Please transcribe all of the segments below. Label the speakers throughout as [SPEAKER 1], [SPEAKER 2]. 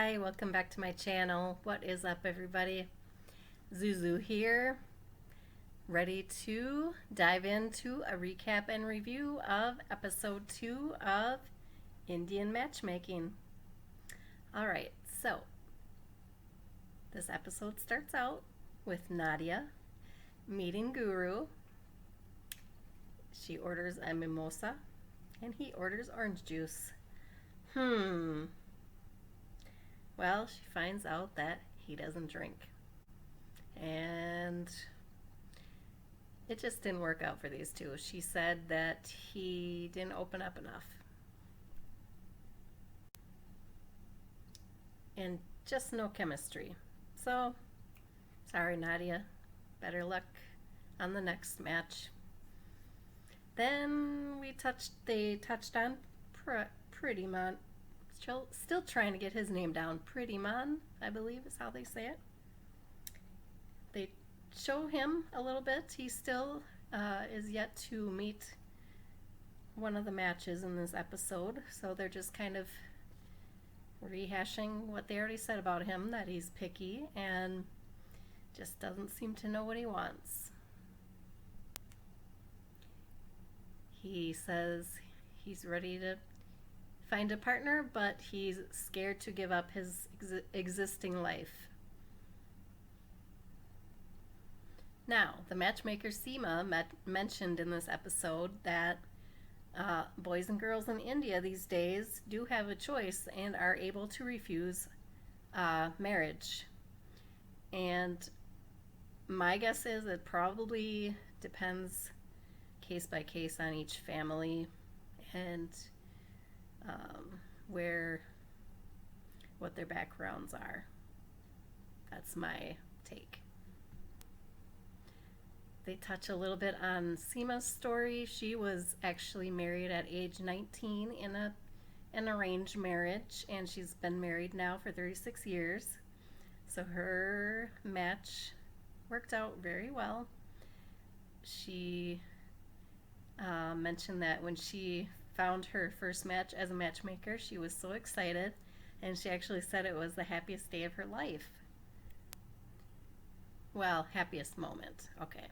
[SPEAKER 1] Hi, welcome back to my channel. What is up, everybody? Zuzu here, ready to dive into a recap and review of episode 2 of Indian Matchmaking. Alright, so this episode starts out with Nadia meeting Guru. She orders a mimosa and he orders orange juice. Well, she finds out that he doesn't drink. And it just didn't work out for these two. She said that he didn't open up enough. And just no chemistry. So, sorry, Nadia. Better luck on the next match. Then they touched on Pretty Man. Still trying to get his name down. Pretty Man, I believe is how they say it. They show him a little bit. He still is yet to meet one of the matches in this episode. So they're just kind of rehashing what they already said about him, that he's picky and just doesn't seem to know what he wants. He says he's ready to find a partner, but he's scared to give up his existing life. Now, the matchmaker Sima mentioned in this episode that boys and girls in India these days do have a choice and are able to refuse marriage. And my guess is it probably depends case by case on each family and what their backgrounds are. That's my take. They touch a little bit on Sima's story. She was actually married at age 19 in an arranged marriage, and she's been married now for 36 years. So her match worked out very well. She mentioned that when she found her first match as a matchmaker, she was so excited, and she actually said it was the happiest day of her life. Well, happiest moment. Okay.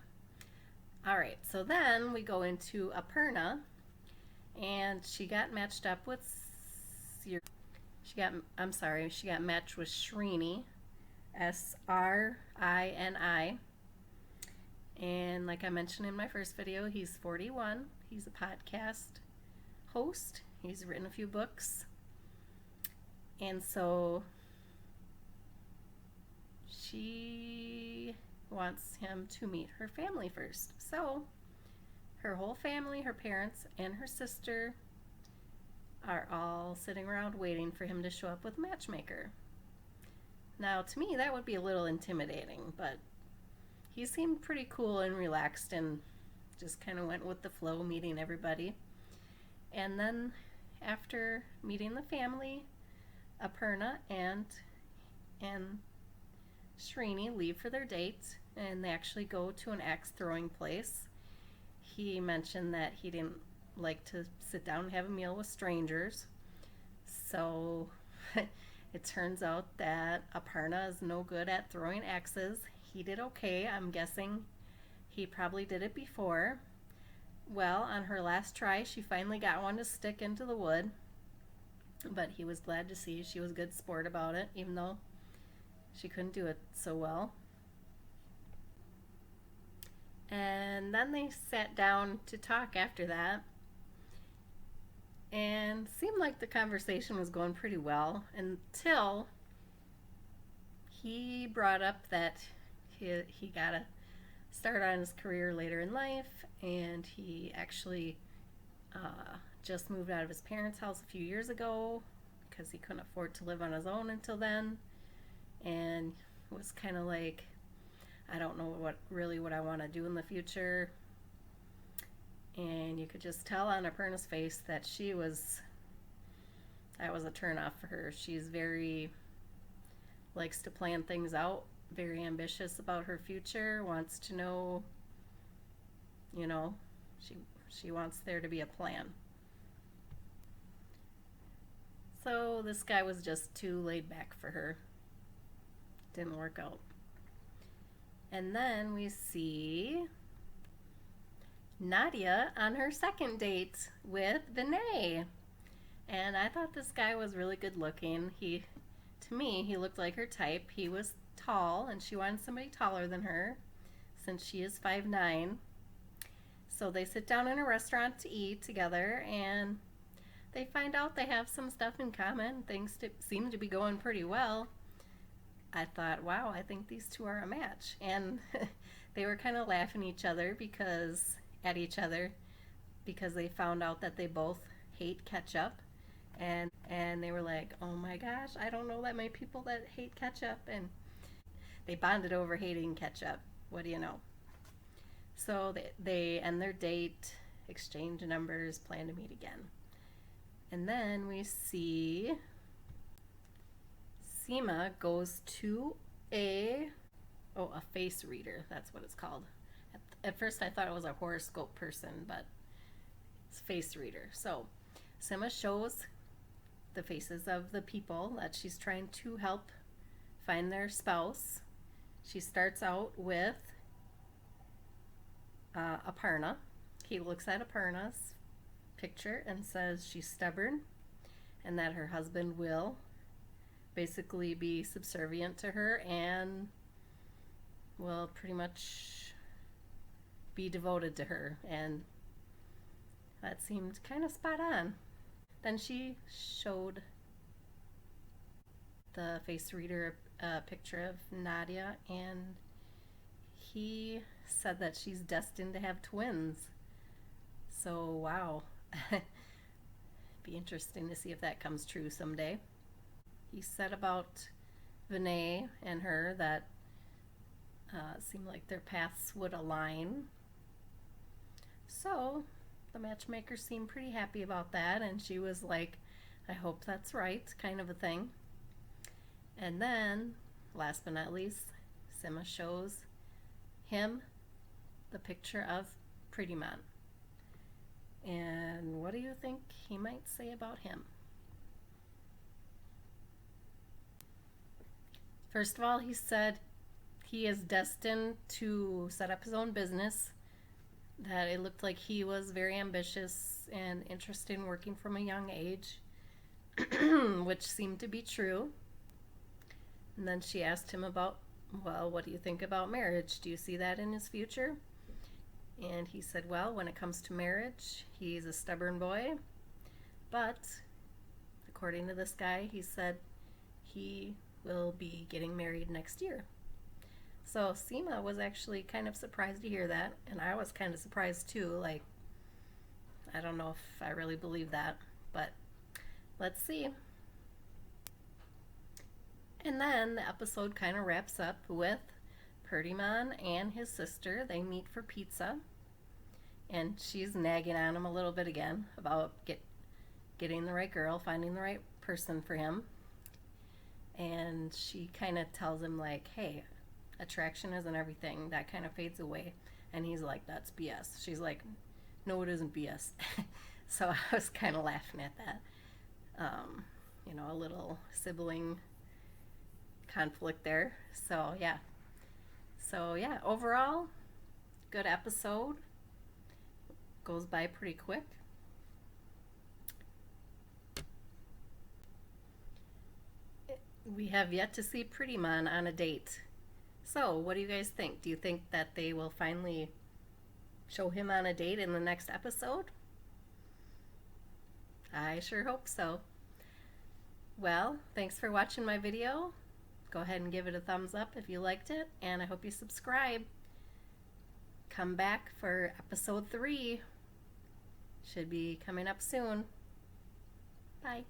[SPEAKER 1] All right, so then we go into Aparna, and she got matched up with she got matched with Srini, Srini, and like I mentioned in my first video, he's 41. He's a podcast host. He's written a few books, and so she wants him to meet her family first. So her whole family, her parents and her sister, are all sitting around waiting for him to show up with matchmaker. Now, to me, that would be a little intimidating, but he seemed pretty cool and relaxed and just kind of went with the flow, meeting everybody. And then after meeting the family, Aparna and Srini leave for their date, and they actually go to an axe throwing place. He mentioned that he didn't like to sit down and have a meal with strangers. So it turns out that Aparna is no good at throwing axes. He did okay. I'm guessing he probably did it before. Well, on her last try, she finally got one to stick into the wood, but he was glad to see she was a good sport about it, even though she couldn't do it so well. And then they sat down to talk after that, and seemed like the conversation was going pretty well until he brought up that he got to start on his career later in life, and he actually just moved out of his parents' house a few years ago because he couldn't afford to live on his own until then, and was kind of like, I don't know what I want to do in the future. And you could just tell on Aparna's face that that was a turn off for her. She's likes to plan things out, very ambitious about her future, wants to know, she wants there to be a plan. So this guy was just too laid back for her. Didn't work out. And then we see Nadia on her second date with Vinay. And I thought this guy was really good looking. To me, he looked like her type. He was tall, and she wanted somebody taller than her since she is 5'9". So they sit down in a restaurant to eat together, and they find out they have some stuff in common. Things seem to be going pretty well. I thought, wow, I think these two are a match. And they were kind of laughing at each other because they found out that they both hate ketchup. And they were like, oh my gosh, I don't know that many people that hate ketchup. And they bonded over hating ketchup. What do you know? So they end their date, exchange numbers, plan to meet again. And then we see Sima goes to a face reader. That's what it's called. At first I thought it was a horoscope person, but it's face reader. So Sima shows the faces of the people that she's trying to help find their spouse. She starts out with Aparna. He looks at Aparna's picture and says she's stubborn and that her husband will basically be subservient to her and will pretty much be devoted to her, and that seemed kind of spot on. Then she showed the face reader a picture of Nadia, and he said that she's destined to have twins. So wow. Be interesting to see if that comes true someday. He said about Vinay and her that seemed like their paths would align. So the matchmaker seemed pretty happy about that, and she was like, I hope that's right, kind of a thing. And then, last but not least, Sima shows him the picture of Pretty Man. And what do you think he might say about him? First of all, he said he is destined to set up his own business, that it looked like he was very ambitious and interested in working from a young age, which seemed to be true. And then she asked him about, well, what do you think about marriage? Do you see that in his future? And he said, well, when it comes to marriage, he's a stubborn boy. But according to this guy, he said he will be getting married next year. So Sima was actually kind of surprised to hear that, and I was kind of surprised too. Like, I don't know if I really believe that, but let's see. And then the episode kind of wraps up with Purdyman and his sister. They meet for pizza, and she's nagging on him a little bit again about getting the right girl, finding the right person for him. And she kind of tells him like, hey, attraction isn't everything. That kind of fades away. And he's like, that's BS. She's like, no, it isn't BS. So I was kind of laughing at that. A little sibling conflict there. So yeah, overall, good episode. Goes by pretty quick. We have yet to see Pretty Man on a date. So what do you guys think? Do you think that they will finally show him on a date in the next episode? I sure hope so. Well, thanks for watching my video. Go ahead and give it a thumbs up if you liked it, and I hope you subscribe. Come back for episode 3. Should be coming up soon. Bye.